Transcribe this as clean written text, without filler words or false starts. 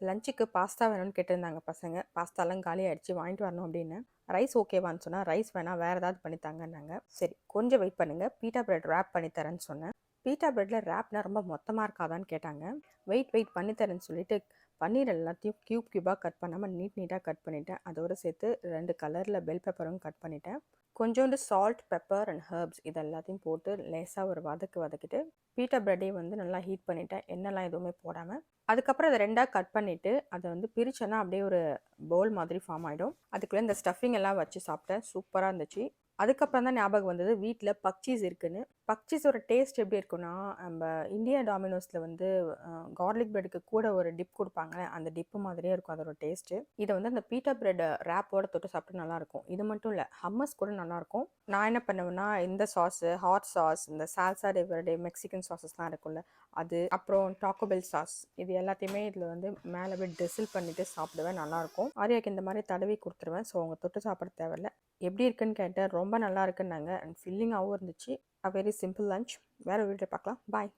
லஞ்சுக்கு பாஸ்தா வேணும்னு கேட்டிருந்தாங்க பசங்க. பாஸ்தாலாம் காலி ஆயிடுச்சு, வாங்கிட்டு வரணும் அப்படின்னு. ரைஸ் ஓகேவான்னு சொன்னா, ரைஸ் வேணாம் வேறு ஏதாவது பண்ணி தாங்கன்னாங்க. சரி கொஞ்சம் வெயிட் பண்ணுங்க, பீட்டா பிரெட் ரேப் பண்ணி தரேன்னு சொன்னேன். பீட்டா பிரெட்ல ரேப்னா ரொம்ப மொத்தமாக இருக்காதான்னு கேட்டாங்க. வெயிட் பண்ணி தரேன்னு சொல்லிட்டு பன்னீர் எல்லாத்தையும் க்யூபாக கட் பண்ணாமல் நீட்டாக கட் பண்ணிட்டேன். அதோடு சேர்த்து 2 கலரில் பெல் பெப்பரும் கட் பண்ணிட்டேன். கொஞ்சோண்டு சால்ட், பெப்பர் அண்ட் ஹர்ப்ஸ் இது எல்லாத்தையும் போட்டு லேசாக ஒரு வதக்கிட்டு பீட்டா பிரெட்டையும் வந்து நல்லா ஹீட் பண்ணிட்டேன், எண்ணெய்லாம் எதுவுமே போடாமல். அதுக்கப்புறம் அதை 2ஆக கட் பண்ணிவிட்டு அதை வந்து பிரிச்சேன்னா அப்படியே ஒரு பவுல் மாதிரி ஃபார்ம் ஆகிடும். அதுக்குள்ளே இந்த ஸ்டஃபிங் எல்லாம் வச்சு சாப்பிட்டேன், சூப்பராக இருந்துச்சு. அதுக்கப்புறம் தான் ஞாபகம் வந்தது வீட்டில் பக்சீஸ் இருக்குன்னு. பக்சீஸோட டேஸ்ட் எப்படி இருக்குன்னா, நம்ம இந்தியா டாமினோஸில் வந்து கார்லிக் பிரெட்டுக்கு கூட ஒரு டிப் கொடுப்பாங்களே, அந்த டிப்பு மாதிரியே இருக்கும் அதோட டேஸ்ட்டு. இதை வந்து அந்த பீட்டா பிரெட் ரேப்போட தொட்டு சாப்பிட்டு நல்லாயிருக்கும். இது மட்டும் இல்லை, ஹம்மஸ் கூட நல்லாயிருக்கும். நான் என்ன பண்ணுவேன்னா, இந்த சாஸு, ஹாட் சாஸ், இந்த சால்சா டே வெர்டே மெக்சிகன் சாஸஸ்லாம் இருக்கும்ல அது, அப்புறம் டாக்கோபெல் சாஸ், இது எல்லாத்தையுமே இதில் வந்து மேலே போய் டெசில் பண்ணிவிட்டு சாப்பிடுவேன், நல்லாயிருக்கும். ஆரியாக்கு இந்த மாதிரி தடவி கொடுத்துருவேன். ஸோ அவங்க தொட்டு சாப்பிட தேவையில்ல. எப்படி இருக்குன்னு கேட்டேன், ரொம்ப நல்லா இருக்குன்னாங்க. அண்ட் ஃபில்லிங்காகவும் இருந்துச்சு. A very simple lunch. வேறு வீடியோ பார்க்கலாம். பாய்.